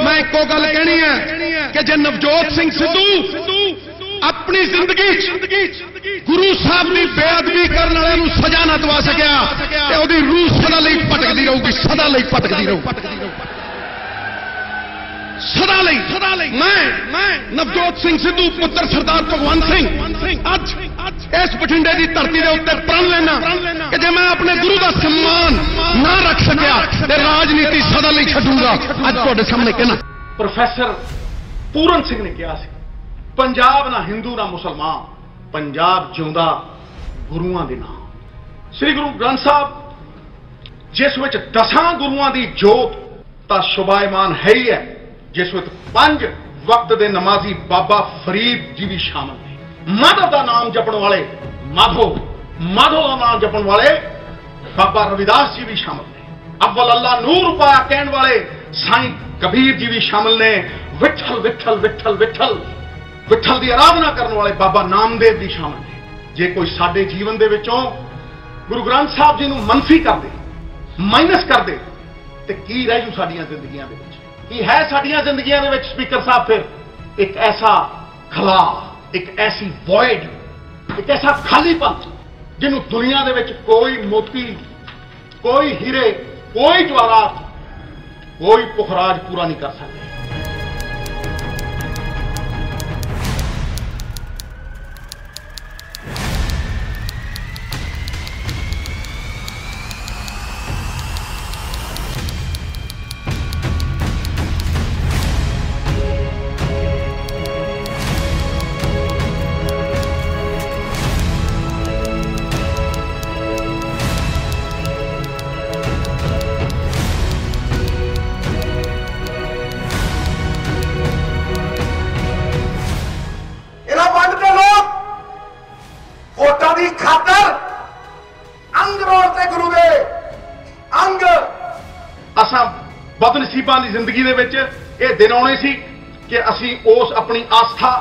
मैं एको गल कहनी है कि जे नवजोत सिंह सिद्धू अपनी जिंदगी गुरु साहब की बेअदबी करने वाले नूं सजा ना दवा सकिया ते ओदी रूह सदा लई भटकदी रहूगी, सदा लई भटकदी रहू, सदा लई। मैं नवजोत सिंह सिद्धू पुत्र सरदार भगवंत सिंह अज इस बठिंडे की धरती के उत्ते प्रण लेना कि जे मैं अपने गुरु का सम्मान ना रख सकिया ते राजनीति सदा लई छड्डूंगा। अज तुहाडे सामने कहना प्रोफैसर पूरन सिंह ने कहा सी, पंजाब ना हिंदू ना मुसलमान, पंजाब जिउंदा गुरुआं दे नाम। श्री गुरु ग्रंथ साहब जिस विच 10 गुरुआं दी जोत तां शोभायमान है ही है, जिस विच 5 वक्त दे नमाजी बाबा फरीद जी भी शामिल ने। माधव का नाम जपण वाले माधो का नाम जपण वाले बाबा रविदास जी भी शामिल ने। अव्वल अल्लाह नूर पाया कहण वाले साईं कबीर जी भी शामिल ने। विठल विठल विठल विठल विठल की आराधना करने वाले बाबा नामदेव भी शामिल ने। जे कोई साडे जीवन दे विचों गुरु ग्रंथ साहब जी नूं मनफी कर दे, माइनस कर दे, ते की रह जू साडियां जिंदगियां दे विच? की है साडियां जिंदगियां दे विच स्पीकर साहब? फिर एक ऐसा खला, एक ऐसी वॉइड, एक ऐसा खालीपन जिन्हों दुनिया दे विच कोई मोती, कोई हीरे, कोई जवाहरात, कोई पुखराज पूरा नहीं कर सकते। बदनसीबां की जिंदगी दे विच ये दिन आने सी कि असी उस अपनी आस्था,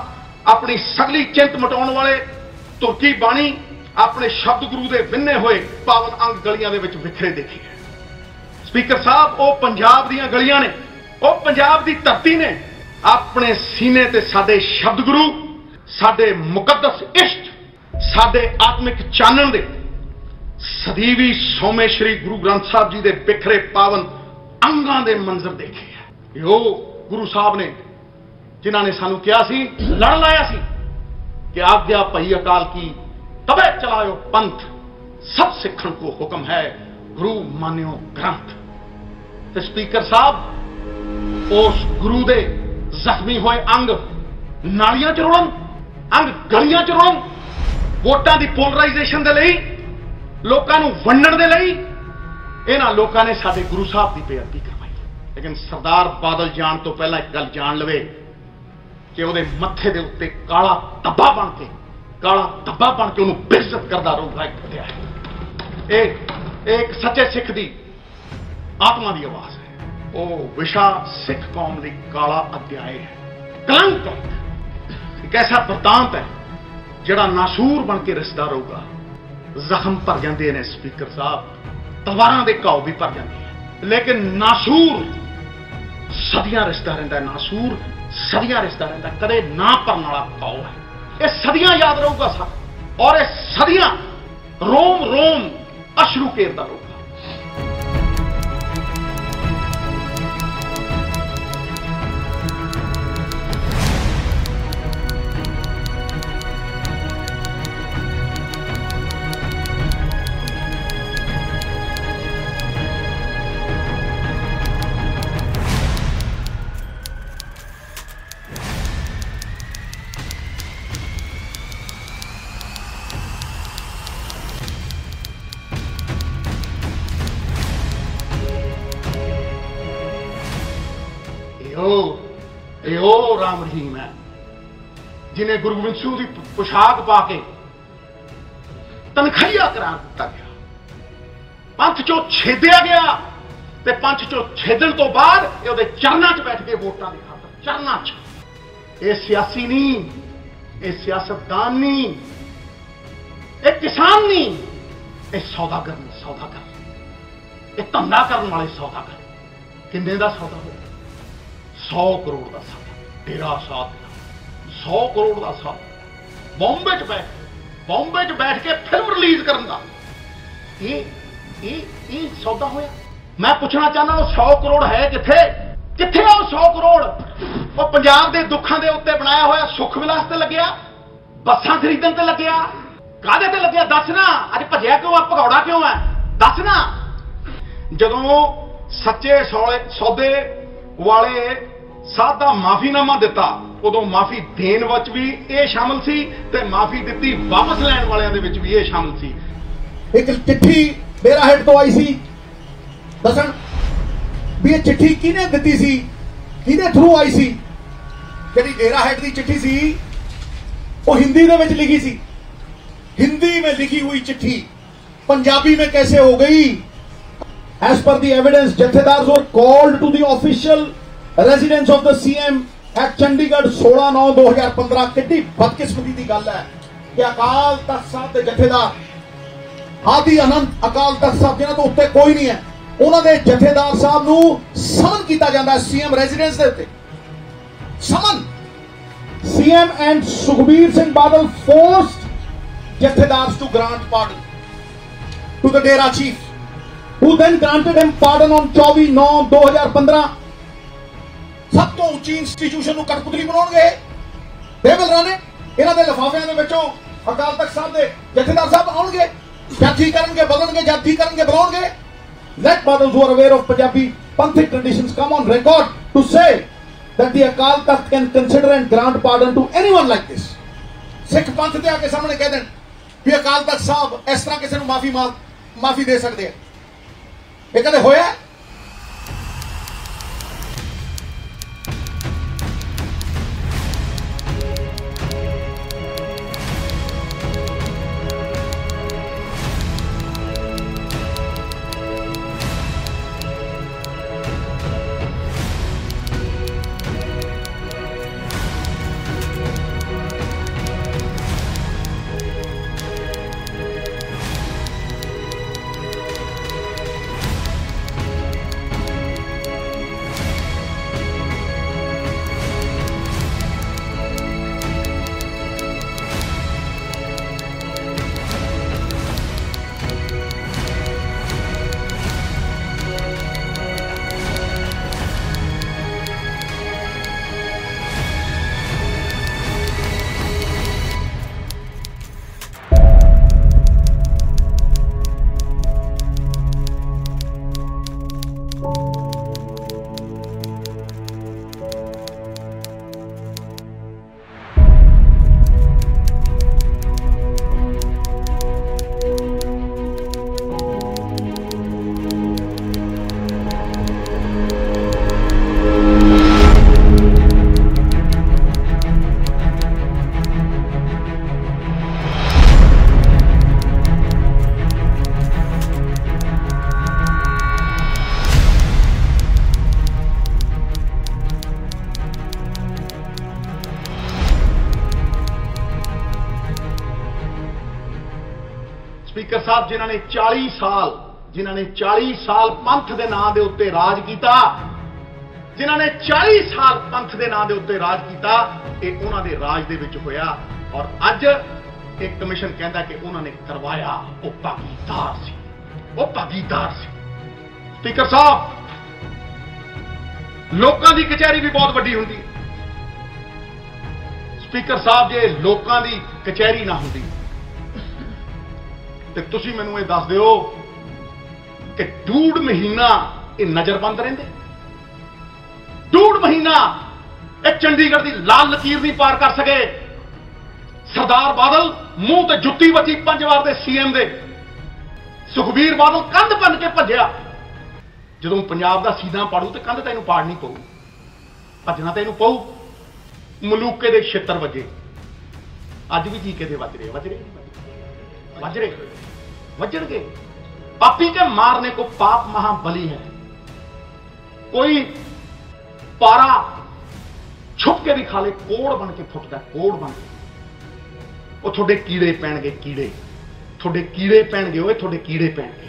अपनी सगली चिंत मिटाउण वाले तुर्की बाणी, अपने शब्द गुरु दे विन्ने होए पावन अंग गलियां दे विच विखरे देखी है। स्पीकर साहब वो पंजाब दीयां गलियां ने, वो पंजाब दी धरती ने। अपने सीने ते साडे शब्द गुरु, साडे मुकद्दस इष्ट, साडे आत्मिक चानण दे सदीवी सौमे श्री गुरु ग्रंथ साहब जी दे बिखरे पावन अंगां दे मंजर देखे है। यो गुरु साहब ने जिन्होंने सानू कहा सी, लड़ लाया सी कि आज्ञा पई अकाल की तबे चलायो पंथ, सब सिखण को हुक्म है गुरु मान्यो ग्रंथ। ते स्पीकर साहब उस गुरु दे जख्मी होए अंग नालियां च रुलन, अंग गलियां च रुलन, वोटां दी पोलराइजेशन दे लई, लोकां नूं वंडण दे लई इन्हां लोकां ने साडे गुरु साहब की बेअदबी करवाई। लेकिन सरदार बादल जान तो पहला एक गल जान लवे कि उहदे मत्थे दे उत्ते काला धब्बा बन के उहनूं बेइज्जत करदा रहूगा एक हत्या है। एक सच्चे सिख दी आत्मा की आवाज है। वो विशा सिख कौम दी काला अध्याय है, कलंक है, एक ऐसा वृतांत है जिहड़ा नासूर बन के रिसदा रहूगा। जख्म भर जाते हैं स्पीकर साहब, तलवारां दे घाव भी भर जाते हैं, लेकिन नासूर सदियां रिसदा रहिंदा है। नासूर सदियां रिसदा रहिंदा, कदे ना भरन वाला घाव है। ये सदियां याद रहूगा सब, और ये सदियां रोम रोम अश्रु घेरदा रहूगा। राम रहीम है जिन्हें गुरु गोबिंद सिंह की पोशाक पा के तनखैया करार दिता गया, पंथ चो छेदिया गया, ते पंथ चो छेदन तो बाद ये चरणा च बैठ के वोटां की खातर, चरणा च। ये सियासी नहीं, ये सियासतदान नहीं, ये किसान नहीं, ये सौदागर नहीं, सौदागर, ये धंधा करने वाले सौदागर। किन्ने दा सौदा हो? 100 करोड़ का सौदा, डेरा साथ 100 करोड़ का सौदा, बॉम्बे च बैठ के फिल्म रिलीज करने का ये सौदा होया। मैं पूछना चाहना वो 100 करोड़ है किथे किथे वो 100 करोड़? वो पंजाब के दुखों के उत्ते बनाया होया सुख विलास ते लग्या, बसां खरीदण ते लग्या, काहदे ते लग्या? दस ना, अज भजिया क्यों है, भगौड़ा क्यों है? दस ना। जदों सच्चे सौदे वाले साहब दा माफीनामा दिता उदों माफी देण विच भी ये शामिल सी ते माफी दिती वापस लैण वालियां दे विच भी ये शामिल सी। एक चिट्ठी डेरा हेड तो आई सी, दसन भी ये चिट्ठी किने दिती सी, किने थ्रू आई सी? जिहड़ी डेरा हेड दी चिट्ठी सी वो हिंदी दे विच लिखी सी, हिंदी में लिखी हुई चिट्ठी पंजाबी में कैसे हो गई? As per the evidence, जत्थेदार were called to the official residence of the CM at Chandigarh 16/9/2015। कितनी बदकिस्मती की गल है कि अकाल तख्त साहब के जत्थेदार आदि अनंत अकाल तख्त साहब जिन्हां तो उत्ते कोई नहीं है, उन्होंने जत्थेदार साहब नूं समन किया जाता है CM रेजिडेंस के उत्ते। समन CM and Sukhbir Singh Badal forced जत्थेदार्स to grant pardon to the Dera chief, who then granted him pardon on 24/9/2015। सब तो उच्ची इंस्टीट्यूशन ਨੂੰ कठपुतली ਬਣਾਉਣਗੇ, they will run it। ਇਹਨਾਂ ਦੇ ਲਿਫਾਫਿਆਂ ਦੇ ਵਿੱਚੋਂ ਅਕਾਲ ਤਖਤ ਸਾਹਿਬ ਦੇ ਜਥੇਦਾਰ ਸਾਹਿਬ ਆਉਣਗੇ, ਜਾਤੀ ਕਰਨਗੇ, ਬਦਲਣਗੇ, ਜਾਤੀ ਕਰਨਗੇ, ਬੁਲਾਉਣਗੇ। Let Badals who are aware of Punjabi Panthic traditions come on record to say that the Akal Takht can consider and grant pardon to anyone like this। ਸਿੱਖ ਪੰਥ ਦੇ ਆ ਕੇ ਸਾਹਮਣੇ ਕਹਿ ਦੇਣ ਵੀ ਅਕਾਲ ਤਖਤ ਸਾਹਿਬ ਇਸ ਤਰ੍ਹਾਂ ਕਿਸੇ ਨੂੰ ਮਾਫੀ ਦੇ ਸਕਦੇ ਆ। ਇਹ ਕਦੇ ਹੋਇਆ? स्पीकर साहब जिन्होंने 40 साल पंथ के नाम के उत्ते राज किया, जिन्होंने 40 साल पंथ के नाम के उत्ते राज किया, ये उन्होंने राज दे विच होया। और अज एक कमिशन कहता कि उन्होंने करवाया, वो भागीदार सी, वो भागीदार सी। स्पीकर साहब, लोगों की कचहरी भी बहुत वड्डी हुंदी। स्पीकर साहब जे लोगों की कचहरी ना हुंदी ते तुसी मैनूं ये दस दिओ कि 2.5 महीना ये नजरबंद रहिंदे, 2.5 महीना ये चंडीगढ़ की लाल लकीर नहीं पार कर सके। सरदार बादल मूंह ते जुत्ती बची 5 वार दे CM दे, सुखबीर बादल कंध भन के भज्या। जदों पंजाब दा सीना पाड़ू तो कंध तैनूं पाड़नी पऊ, भजना तैनूं पऊ। मलूके दे छित्तर वजे, अज भी चीके दे वज रहे वजणगे। पापी के मारने को पाप महाबली है। कोई पारा छुप के भी खा ले, कोड़ बन के फुटता, कोड़ बन के। वो थोड़े कीड़े पैणगे, कीड़े थोड़े कीड़े पैणगे, ओए थोड़े कीड़े पैणगे।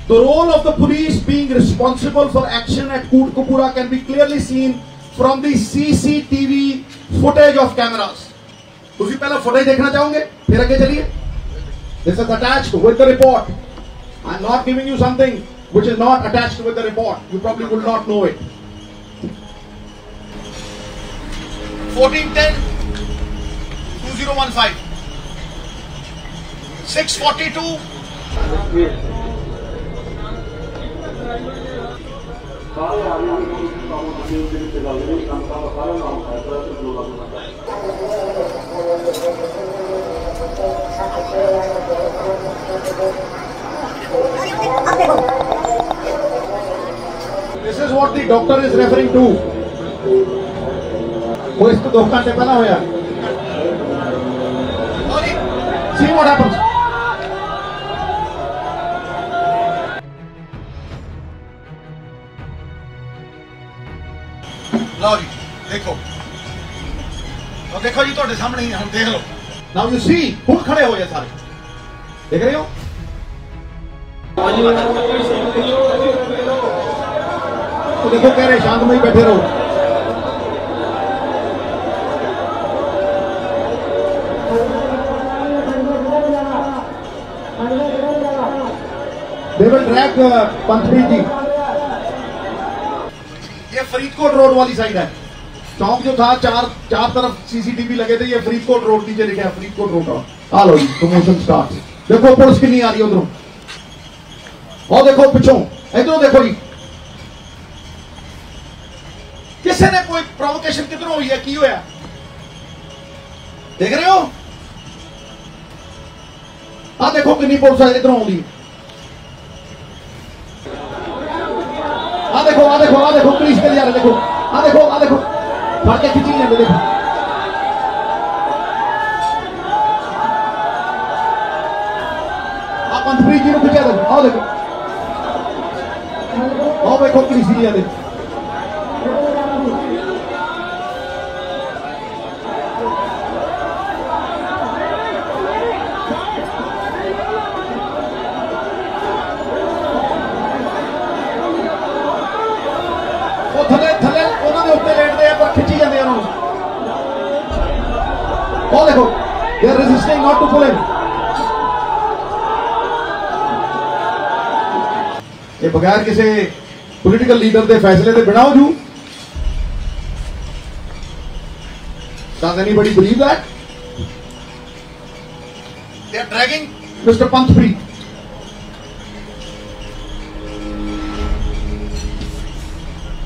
The role of the police being responsible for action at Kootpura can be clearly seen from the CCTV footage of cameras. तुसी पहला footage देखना चाहोगे, फिर आगे चलिए. This is attached with the report. I'm not giving you something which is not attached with the report. You probably will not know it. 14/10/2015. 6:42. This is what the doctor is referring to. वो इसको 2 घंटे पहला होया. See what happens. लो जी देखो, तो देखो जी ਤੁਹਾਡੇ ਸਾਹਮਣੇ ਹੀ ਹੁਣ ਦੇਖ ਲਓ. Now you see, ਹੁਣ खड़े हो ये सारे, देख रहे हो? तो देखो कह रहे शांतमयी बैठे रहो. They will drag पंथप्रीत जी. ये फरीदकोट रोड वाली साइड है. चौक जो था, चार तरफ सीसीटीवी लगे थे. ये फरीदकोट रोड नीचे लिखा है फरीदकोट रोड. आ लो जी, प्रमोशन स्टार्ट. देखो पुलिस कितनी आ रही है उधरों. और देखो पिछों, इधरों देखो जी. किसी ने कोई प्रोवोकेशन किधरों हुई है, की होया देख रहे हो? आ देखो कितनी पुलिस इधरों आउंदी. आ देखो पुलिस के जा रहे. देखो आ देखो फड़ के खिंची जाते. देखो आप पंथप्रीत जी को खिंचा. देखो आओ देखो पुलिस ही जाते. थले उन्होंने उत्ते लेटते हैं पर खिंची जाते हैं उन्होंने. और देखो they are resisting not to pull in. ये बगैर किसी पॉलिटिकल लीडर के फैसले से बनाओ जू. Does anybody believe that? They are dragging Mr. Panthpreet.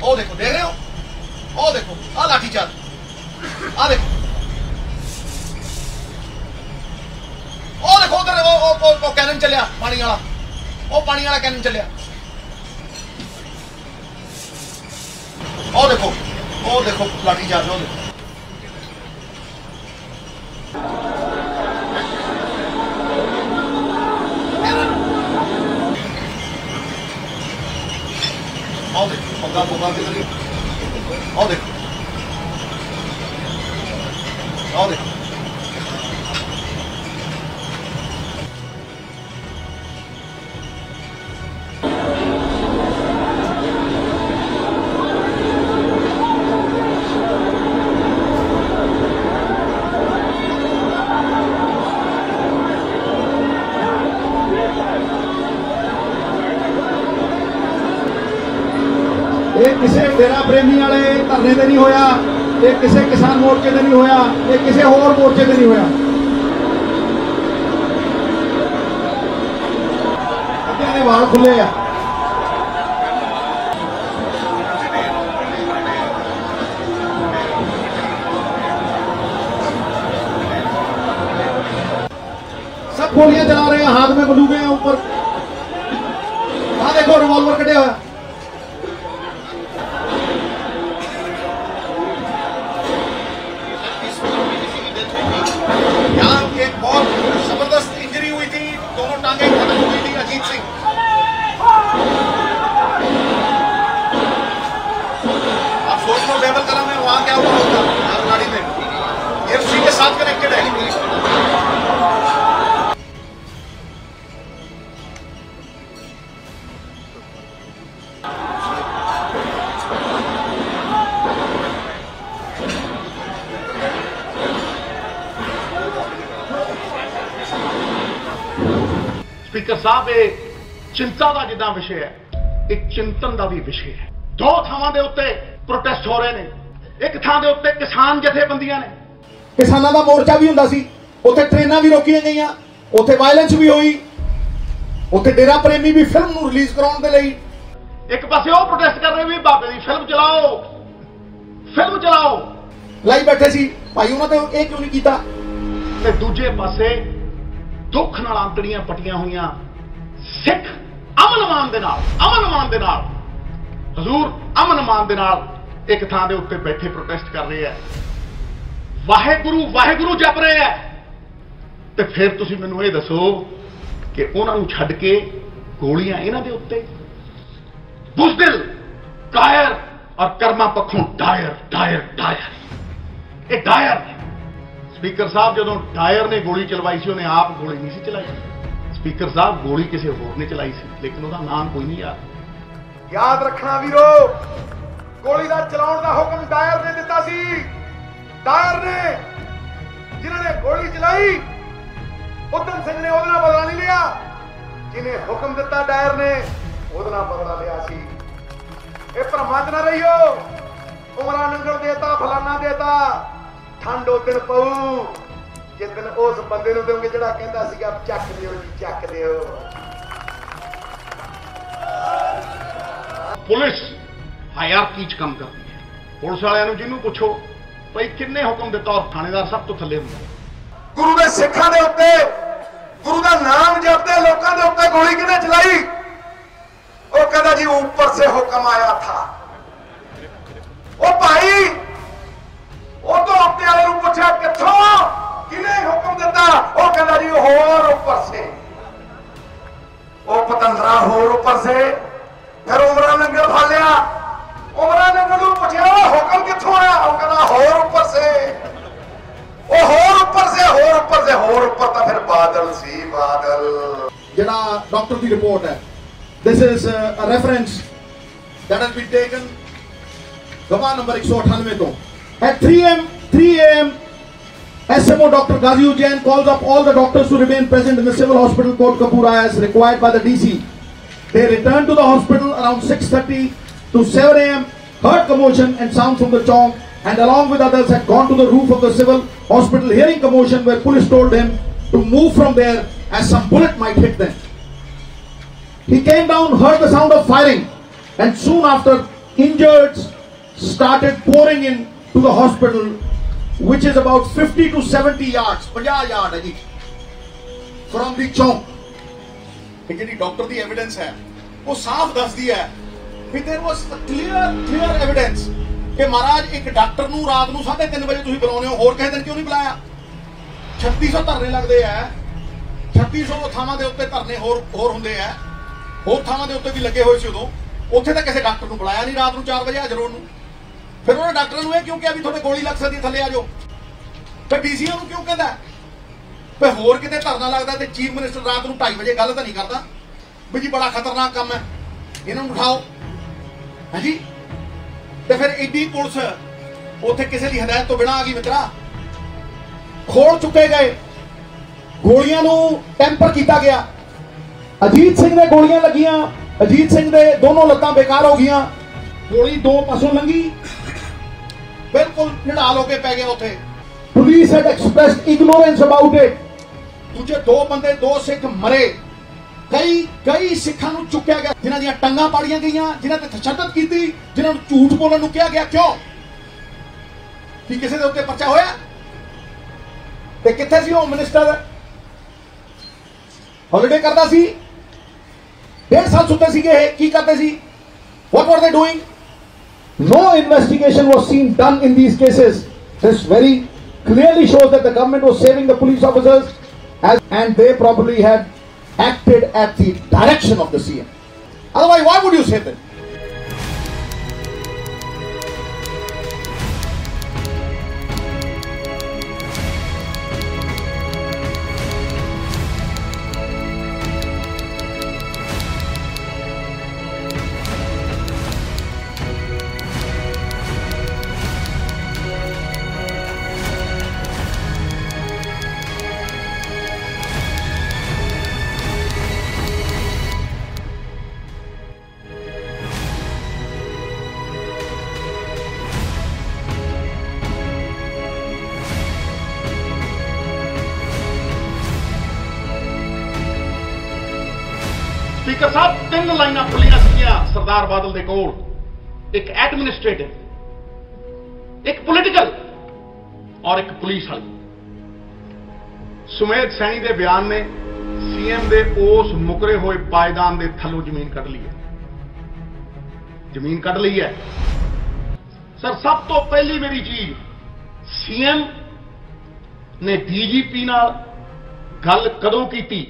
ओ देखो, देख रहे हो? ओ देखो, आ लाठीचार्ज. आ देखो, ओ देखो उधर वो कैनन चलिया पानी वाला. ओ पानी वाला कैनन चलिया. ओ देखो लाठीचार्ज. ओ देखो पंगा किधर. और देखो किसी डेरा प्रेमी वाले धरने से नहीं होया, ये किसी किसान मोर्चे से नहीं होया, ये किसी होर मोर्चे से नहीं होया. अपने वाल खुले आ. सब गोलियां चला रहे हैं, हाथ में बंदूकें हैं ऊपर. वहां देखो रिवॉल्वर कटे हुआ. बहुत जबरदस्त इंजरी हुई थी, दोनों टांगे खत्म हो गई थी अजीत सिंह. आप सोच लो लेवल कला में वहां क्या हुआ होगा. गाड़ी में एफसी के साथ कनेक्टेड है. ਸਪੀਕਰ ਸਾਹਿਬ ਇਹ ਚਿੰਤਾ ਦਾ ਜਿੱਦਾਂ ਵਿਸ਼ੇ ਹੈ, ਇੱਕ ਚਿੰਤਨ ਦਾ ਵੀ ਵਿਸ਼ੇ ਹੈ। ਦੋ ਥਾਵਾਂ ਦੇ ਉੱਤੇ ਪ੍ਰੋਟੈਸਟ ਹੋ ਰਹੇ ਨੇ। ਇੱਕ ਥਾਂ ਦੇ ਉੱਤੇ ਕਿਸਾਨ ਜਥੇਬੰਦੀਆਂ ਨੇ, ਕਿਸਾਨਾਂ ਦਾ ਮੋਰਚਾ ਵੀ ਹੁੰਦਾ ਸੀ, ਉੱਥੇ ਟ੍ਰੇਨਾਂ ਵੀ ਰੋਕੀਆਂ ਗਈਆਂ, ਉੱਥੇ ਵਾਇਲੈਂਸ ਵੀ ਹੋਈ, ਉੱਥੇ ਡੇਰਾ ਪ੍ਰੇਮੀ ਵੀ ਫਿਲਮ ਨੂੰ ਰਿਲੀਜ਼ ਕਰਾਉਣ ਦੇ ਲਈ ਇੱਕ ਪਾਸੇ ਉਹ ਪ੍ਰੋਟੈਸਟ ਕਰ ਰਹੇ ਵੀ ਬਾਬੇ ਦੀ ਫਿਲਮ ਚਲਾਓ, ਫਿਲਮ ਚਲਾਓ, ਲਾਈ ਬੈਠੇ ਸੀ ਭਾਈ, ਉਹਨਾਂ ਤੇ ਇਹ ਕਿਉਂ ਨਹੀਂ ਕੀਤਾ? ਤੇ ਦੂਜੇ ਪਾਸੇ ਦੁੱਖ ਨਾਲ ਆਂਤੜੀਆਂ ਪਟੀਆਂ ਹੋਈਆਂ ਸਿੱਖ ਅਮਨ ਅਮਾਨ ਦੇ ਨਾਲ ਹਜ਼ੂਰ ਅਮਨ ਅਮਾਨ ਦੇ ਨਾਲ ਇੱਕ ਥਾਂ ਦੇ ਉੱਤੇ ਬੈਠੇ ਪ੍ਰੋਟੈਸਟ ਕਰ ਰਹੇ ਆ, ਵਾਹਿਗੁਰੂ ਵਾਹਿਗੁਰੂ ਜਪ ਰਹੇ ਆ। ਤੇ ਫਿਰ ਤੁਸੀਂ ਮੈਨੂੰ ਇਹ ਦੱਸੋ ਕਿ ਉਹਨਾਂ ਨੂੰ ਛੱਡ ਕੇ ਗੋਲੀਆਂ ਇਹਨਾਂ ਦੇ ਉੱਤੇ। ਬੁਜ਼ਦਿਲ, ਕਾਇਰ ਔਰ ਕਰਮਾ ਪੱਖੋਂ ਡਾਇਰ ਇਹ ਡਾਇਰ। ਸਪੀਕਰ ਸਾਹਿਬ ਜਦੋਂ ਡਾਇਰ ਨੇ ਗੋਲੀ ਚਲਵਾਈ ਸੀ, ਉਹਨੇ ਆਪ ਗੋਲੀ ਨਹੀਂ ਸੀ ਚਲਾਈ। ਸਪੀਕਰ ਸਾਹਿਬ ਗੋਲੀ ਕਿਸੇ ਹੋਰ ਨੇ ਚਲਾਈ ਸੀ, ਲੇਕਿਨ ਉਹਦਾ ਨਾਮ ਕੋਈ ਨਹੀਂ ਯਾਦ ਰੱਖਣਾ ਵੀਰੋ, ਗੋਲੀ ਦਾ ਚਲਾਉਣ ਦਾ ਹੁਕਮ ਡਾਇਰ ਨੇ ਦਿੱਤਾ ਸੀ। ਡਾਇਰ ਨੇ, ਜਿਨ੍ਹਾਂ ਨੇ ਗੋਲੀ ਚਲਾਈ, ਉਦਮ ਸਿੰਘ ਨੇ ਉਹਦੇ ਨਾਲ ਬਦਲਾ ਨਹੀਂ ਲਿਆ। ਜਿਹਨੇ ਹੁਕਮ ਦਿੱਤਾ ਡਾਇਰ ਨੇ, ਉਹਦੇ ਨਾਲ ਬਦਲਾ ਲਿਆ ਸੀ। ਇਹ ਭਰਮਾਂ 'ਚ ਨਾ ਰਹੀਓ, ਉਮਰਾਂ ਨੰਗਲ ਦੇਤਾ, ਫਲਾਨਾ ਦੇਤਾ। ਠੰਡ ਉਹ ਦਿਨ ਪਊ ਜਿਸ ਦਿਨ ਉਸ ਬੰਦੇ ਨੂੰ ਦੇਵੋਗੇ ਜਿਹੜਾ ਕਹਿੰਦਾ ਸੀਗਾ ਚੱਕ ਦਿਓ ਜੀ, ਚੱਕ ਦਿਓ। ਪੁਲਿਸ ਹਾਇਰਾਰਕੀ 'ਚ ਕੰਮ ਕਰਦੀ ਹੈ। ਪੁਲਿਸ ਵਾਲਿਆਂ ਨੂੰ ਜਿਹਨੂੰ ਪੁੱਛੋ ਭਾਈ ਕਿੰਨੇ ਹੁਕਮ ਦਿੱਤਾ, ਔਰ ਥਾਣੇਦਾਰ ਸਭ ਤੋਂ ਥੱਲੇ ਹੁੰਦਾ। ਗੁਰੂ ਦੇ ਸਿੱਖਾਂ ਦੇ ਉੱਤੇ, ਗੁਰੂ ਦਾ ਨਾਮ ਜਪਦੇ ਲੋਕਾਂ ਦੇ ਉੱਤੇ ਗੋਲੀ ਕਿਹਨੇ ਚਲਾਈ? ਉਹ ਕਹਿੰਦਾ ਜੀ ਉੱਪਰ ਸੇ ਹੁਕਮ ਆਇਆ ਥਾ। ਉਹ ਭਾਈ, ਉਹ ਤੋਂ ਉੱਤੇ ਵਾਲੇ ਨੂੰ ਪੁੱਛਿਆ ਕਿੱਥੋਂ, ਕਿਹਨੇ ਹੁਕਮ ਦਿੱਤਾ? ਉਹ ਕਹਿੰਦਾ ਜੀ ਹੋਰ ਉੱਪਰ ਸੇ। ਉਹ ਪਤੰਦਰਾ ਹੋਰ ਉੱਪਰ ਸੇ। ਫਿਰ ਉਮਰਾਂ ਨੰਗਲ ਫੜ ਲਿਆ। ਉਮਰਾਂ ਨੰਗਲ ਨੂੰ ਪੁੱਛਿਆ ਹੁਕਮ ਕਿੱਥੋਂ ਆਇਆ? ਉਹ ਕਹਿੰਦਾ ਹੋਰ ਉੱਪਰ ਸੇ। ਉਹ ਹੋਰ ਉੱਪਰ ਸੇ, ਹੋਰ ਉੱਪਰ ਸੇ, ਹੋਰ ਉੱਪਰ ਤਾਂ ਫਿਰ ਬਾਦਲ ਸੀ, ਬਾਦਲ। ਜਿਹੜਾ ਡਾਕਟਰ ਦੀ ਰਿਪੋਰਟ ਹੈ, this is a reference that has been taken ਗਵਾਹ ਨੰਬਰ 198 ਤੋਂ। At 3 a.m. SMO Dr. Ghazi Jain calls up all the doctors to remain present in the civil hospital Kotkapura as required by the DC. They returned to the hospital around 6:30 to 7 a.m. Heard commotion and sound from the chowk, and along with others had gone to the roof of the civil hospital. Hearing commotion, where police told him to move from there as some bullet might hit them. He came down, heard the sound of firing, and soon after injured started pouring in to the hospital, which is about 50 to 70 yards, 50 yard है जी, from the chowk। ਇਹ ਜਿਹੜੀ doctor ਦੀ evidence ਹੈ ਉਹ ਸਾਫ਼ ਦੱਸਦੀ ਹੈ ਕਿ there was a clear evidence ਕਿ ਮਹਾਰਾਜ ਇੱਕ ਡਾਕਟਰ ਨੂੰ ਰਾਤ ਨੂੰ 3:30 ਵਜੇ ਤੁਸੀਂ ਬੁਲਾਉਂਦੇ ਹੋ, ਹੋਰ ਕਿਸੇ ਦਿਨ ਕਿਉਂ ਨਹੀਂ ਬੁਲਾਇਆ? 3600 ਧਰਨੇ ਲੱਗਦੇ ਆ, 3600 ਥਾਵਾਂ ਦੇ ਉੱਤੇ ਧਰਨੇ ਹੋਰ ਹੁੰਦੇ ਆ, ਹੋਰ ਥਾਵਾਂ ਦੇ ਉੱਤੇ ਵੀ ਲੱਗੇ ਹੋਏ ਸੀ ਉਦੋਂ। ਉੱਥੇ ਤਾਂ ਕਿਸੇ ਡਾਕਟਰ ਨੂੰ ਬੁਲਾਇਆ ਨਹੀਂ ਰਾਤ ਨੂੰ 4 ਵਜੇ ਹਾਜ਼ਰ ਹੋਣ ਨੂੰ। ਫਿਰ ਉਹਨੇ ਡਾਕਟਰਾਂ ਨੂੰ ਇਹ ਕਿਉਂ ਕਿਹਾ ਵੀ ਤੁਹਾਡੇ ਗੋਲੀ ਲੱਗ ਸਕਦੀ, ਥੱਲੇ ਆ ਜਾਓ? ਫਿਰ ਡੀਸੀਓ ਨੂੰ ਕਿਉਂ ਕਹਿੰਦਾ ਵੀ ਹੋਰ ਕਿਤੇ ਧਰਨਾ ਲੱਗਦਾ ਤੇ ਚੀਫ ਮਿਨਿਸਟਰ ਰਾਤ ਨੂੰ 2:30 ਵਜੇ ਗੱਲ ਤਾਂ ਨਹੀਂ ਕਰਦਾ ਵੀ ਜੀ ਬੜਾ ਖਤਰਨਾਕ ਕੰਮ ਹੈ, ਇਹਨਾਂ ਨੂੰ ਉਠਾਓ? ਹਾਂਜੀ। ਤੇ ਫਿਰ ਏਡੀ ਪੁਲਿਸ ਉੱਥੇ ਕਿਸੇ ਦੀ ਹਦਾਇਤ ਤੋਂ ਬਿਨਾਂ ਆ ਗਈ ਮਿੱਤਰਾ। ਖੋਲ ਚੁੱਕੇ ਗਏ, ਗੋਲੀਆਂ ਨੂੰ ਟੈਂਪਰ ਕੀਤਾ ਗਿਆ। ਅਜੀਤ ਸਿੰਘ ਦੇ ਗੋਲੀਆਂ ਲੱਗੀਆਂ, ਅਜੀਤ ਸਿੰਘ ਦੇ ਦੋਨੋਂ ਲੱਤਾਂ ਬੇਕਾਰ ਹੋ ਗਈਆਂ। ਗੋਲੀ ਦੋ ਪਾਸੋਂ ਲੰਗੀ, ਬਿਲਕੁਲ ਨਿਢਾਲ ਹੋ ਕੇ ਪੈ ਗਿਆ ਉੱਥੇ। Police had expressed ignorance about it। ਦੂਜੇ ਦੋ ਬੰਦੇ, ਦੋ ਸਿੱਖ ਮਰੇ। ਕਈ ਸਿੱਖਾਂ ਨੂੰ ਚੁੱਕਿਆ ਗਿਆ, ਜਿਨ੍ਹਾਂ ਦੀਆਂ ਟੰਗਾਂ ਪਾੜੀਆਂ ਗਈਆਂ, ਜਿਨ੍ਹਾਂ ਤੇ ਤਸ਼ੱਦਦ ਕੀਤੀ, ਜਿਨ੍ਹਾਂ ਨੂੰ ਝੂਠ ਬੋਲਣ ਨੂੰ ਕਿਹਾ ਗਿਆ। ਕਿਉਂ? ਕਿ ਕਿਸੇ ਦੇ ਉੱਤੇ ਪਰਚਾ ਹੋਇਆ? ਤੇ ਕਿੱਥੇ ਸੀ ਹੋਮ ਮਿਨਿਸਟਰ? ਹੌਲੀਡੇ ਕਰਦਾ ਸੀ, 1.5 ਸਾਲ ਸੁੱਤੇ ਸੀਗੇ। ਕੀ ਕਰਦੇ ਸੀ? What were they doing? No investigation was seen done in these cases. This very clearly shows that the government was saving the police officers and they probably had acted at the direction of the CM. Otherwise, why would you save them? Speaker ਸਾਹਿਬ 3 ਲਾਈਨਾਂ ਖੁੱਲੀਆਂ ਸੀਗੀਆਂ ਸਰਦਾਰ ਬਾਦਲ ਦੇ ਕੋਲ, ਇੱਕ administrative, ਇੱਕ political ਔਰ ਇੱਕ police ਵਾਲੀ। ਸੁਮੇਧ ਸੈਣੀ ਦੇ ਬਿਆਨ ਨੇ ਸੀਐਮ ਦੇ ਉਸ ਮੁਕਰੇ ਹੋਏ ਪਾਇਦਾਨ ਦੇ ਥੱਲੋਂ ਜ਼ਮੀਨ ਕੱਢ ਲਈ ਹੈ, ਜ਼ਮੀਨ ਕੱਢ ਲਈ ਹੈ। ਸਰ ਸਭ ਤੋਂ ਪਹਿਲੀ ਮੇਰੀ ਚੀਜ਼, ਸੀਐਮ ਨੇ ਡੀਜੀਪੀ ਨਾਲ ਗੱਲ ਕਦੋਂ ਕੀਤੀ?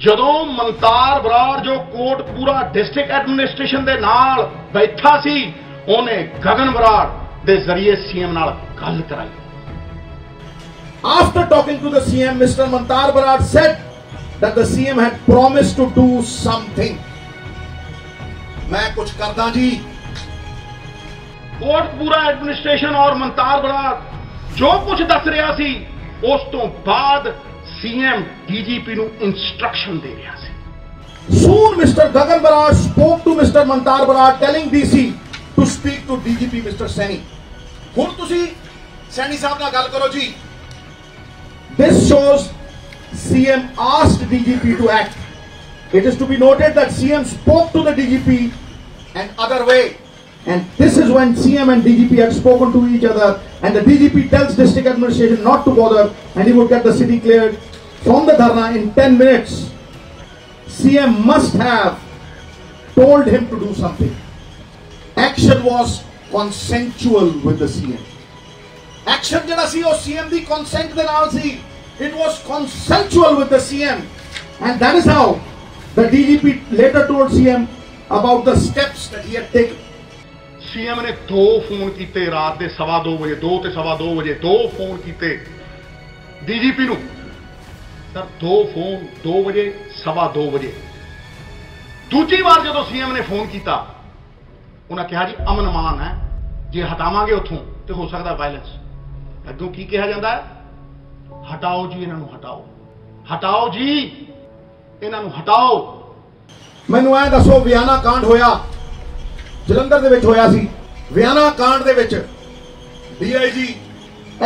ਜਦੋਂ ਮਨਤਾਰ ਬਰਾੜ ਜੋ ਕੋਟਪੂਰਾ ਡਿਸਟ੍ਰਿਕਟ ਐਡਮਿਨਿਸਟ੍ਰੇਸ਼ਨ ਦੇ ਨਾਲ ਬੈਠਾ ਸੀ, ਉਹਨੇ ਗਗਨ ਬਰਾੜ ਦੇ ਜ਼ਰੀਏ ਸੀਐਮ ਨਾਲ ਗੱਲ ਕਰਾਈ। After talking to the CM, Mr. Mantar Barad said that the CM had promised to do something. मैं कुछ करदा जी। कोटपूरा एडमिनिस्ट्रेशन और मनतार बराड़ जो कुछ दस रहा सी, उस तो बाद सीएम डीजीपी ਨੂੰ इंस्ट्रक्शन दे रहा सी। Soon Mr. Gagan Barad spoke to Mr. Mantar Barad telling DC to speak to DGP Mr. Saini. ਹੁਣ ਤੁਸੀਂ ਸੈਣੀ ਸਾਹਿਬ ਨਾਲ ਗੱਲ ਕਰੋ ਜੀ। This shows CM asked DGP to act. It is to be noted that CM spoke to the DGP an other way, and this is when CM and DGP had spoken to each other, and the DGP tells district administration not to bother, and he would get the city cleared from the dharna in 10 minutes. CM must have told him to do something. Action was consensual with the CM. Action jada si oh CM di consent de naal si, it was consensual with the CM, and that is how the DGP later told CM about the steps that he had taken. CM ने 2 phone कीते रात के 2:15 बजे, 2 ते 2:15 बजे 2 phone कीते DGP ਨੂੰ। Sir 2 phone 2 बजे 2:15 बजे। दूजी बार जो सीएम ने फोन किया, उन्हें कहा जी अमन मान है, जे हटावांगे उथों तो हो सकता वायलेंस। अगों की कहा जाता है? हटाओ जी इन्हों, हटाओ, हटाओ जी इन्हों, हटाओ। मैनू ऐ दसो, वियाना कांड होया जलंधर दे विच होया सी। वियाना कांड दे विच डीआईजी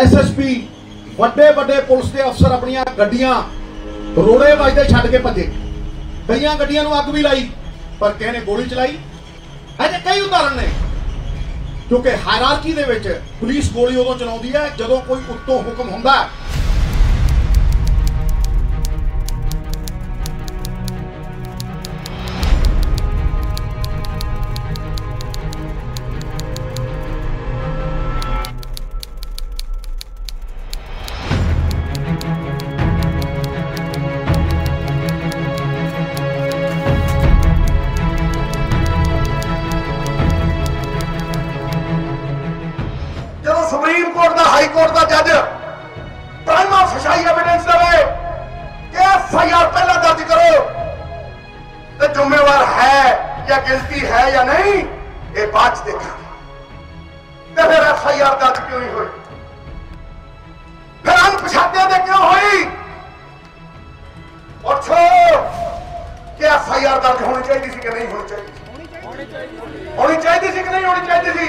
एसएसपी ਵੱਡੇ ਵੱਡੇ ਪੁਲਿਸ ਦੇ ਅਫਸਰ ਆਪਣੀਆਂ ਗੱਡੀਆਂ ਰੋੜੇ ਵੱਜਦੇ ਛੱਡ ਕੇ ਭੱਜੇ। ਕਈਆਂ ਗੱਡੀਆਂ ਨੂੰ ਅੱਗ ਵੀ ਲਾਈ, ਪਰ ਕਿਸੇ ਨੇ ਗੋਲੀ ਚਲਾਈ। ਅਜੇ ਕਈ ਉਦਾਹਰਣ ਨੇ, ਕਿਉਂਕਿ ਹਾਇਰਾਰਕੀ ਦੇ ਵਿੱਚ ਪੁਲਿਸ ਗੋਲੀ ਉਦੋਂ ਚਲਾਉਂਦੀ ਹੈ ਜਦੋਂ ਕੋਈ ਉੱਤੋਂ ਹੁਕਮ ਹੁੰਦਾ ਹੈ। सुप्रीम कोर्ट का हाई कोर्ट का जज प्राइमा फेसाई एविडेंस देवे कि एफआईआर पहला दर्ज करो, तो जिम्मेवार है या गिल्टी है या नहीं ये बाद देखा। तो फिर एफआईआर दर्ज क्यों नहीं हुई? फिर अनपछाते दे क्यों हुई? और कि एफआईआर दर्ज होनी चाहिए थी कि नहीं होनी चाहिए? होनी चाहिए थी कि नहीं होनी चाहिए थी?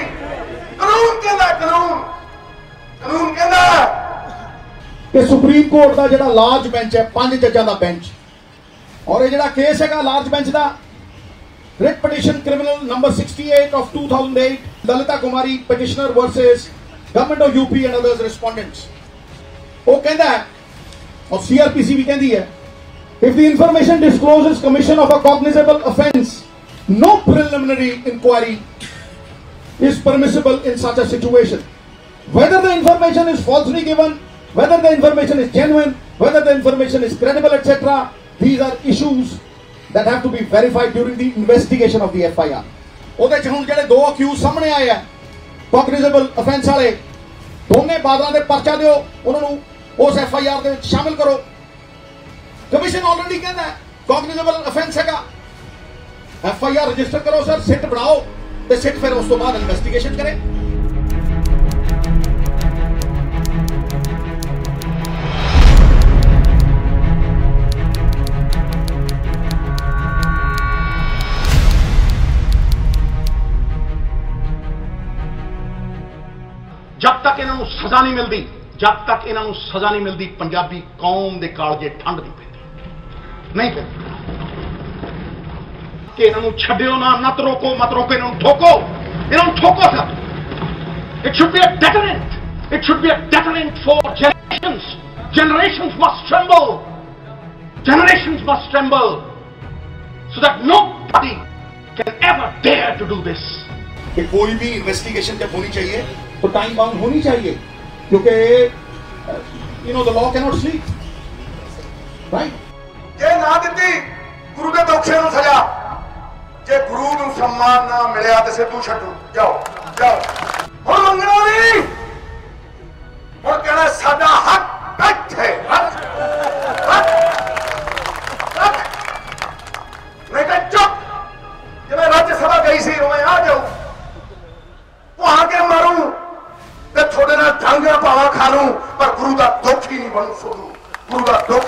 कानून कहता, कानून कानून कहता कि सुप्रीम कोर्ट का जो लार्ज बेंच है, 5 जजां का बेंच, और ये जो केस है लार्ज बेंच का writ petition criminal number 68 of 2008 Lalita Kumari petitioner versus government of UP and others respondents, वो कहता है, और सीआरपीसी भी कहती है, if the information discloses commission of a cognizable offence, no preliminary inquiry is permissible in such a situation. Whether the information is falsely given, whether the information is genuine, whether the information is credible, etc., these are issues that have to be verified during the investigation of the FIR. ਉਹਦੇ ਚ ਹੁਣ ਜਿਹੜੇ 2 accused ਸਾਹਮਣੇ ਆਏ ਆ ਕੌਗਨੀਜ਼ੇਬਲ offence ਵਾਲੇ, ਦੋਨੇ ਬਾਦਲਾਂ ਦੇ ਪਰਚਾ ਦਿਓ, ਉਹਨਾਂ ਨੂੰ ਉਸ FIR ਦੇ ਵਿੱਚ ਸ਼ਾਮਿਲ ਕਰੋ। ਕਮਿਸ਼ਨ ਆਲਰੇਡੀ ਕਹਿੰਦਾ ਕੌਗਨੀਜ਼ੇਬਲ ਅਫੈਂਸ ਹੈਗਾ, FIR ਰਜਿਸਟਰ ਕਰੋ ਸਰ, ਸਿੱਟ ਬਣਾਓ ਤੇ ਸਿੱਟ ਫਿਰ ਉਸ ਤੋਂ ਬਾਅਦ ਇਨਵੈਸਟੀਗੇਸ਼ਨ ਕਰੇ। जब तक इन्हों सजा नहीं मिलती, जब तक इन्हों सजा नहीं मिलती, पंजाबी कौम के कालजे ठंड नहीं पैंदी, नहीं पैंदी। कि इन्हों छड्डियो ना, मत रोको, इन्हों ठोको सब। It should be a deterrent. It should be a deterrent for generations. Generations must tremble. Generations must tremble so that nobody can ever dare to do this. कि कोई भी इन्वेस्टिगेशन जब होनी चाहिए तो टाइम बाउंड होनी चाहिए, क्योंकि the law cannot sleep, right? ये ना दिती गुरु के दोखे नूं सजा, जे गुरु नूं सम्मान ना मिलिया ते सिद्धू छड्डो, जाओ हुण मंगना नहीं, हुण कहना साडा हक बैठे रख नहीं तो चुप। जब मैं राज्य सभा गई सी मैं आ जाऊं वहां के मारूं ते थोड़े ना ढंग पावा खा लूं, पर गुरु का दुख ही नहीं बनू, गुरु का दुख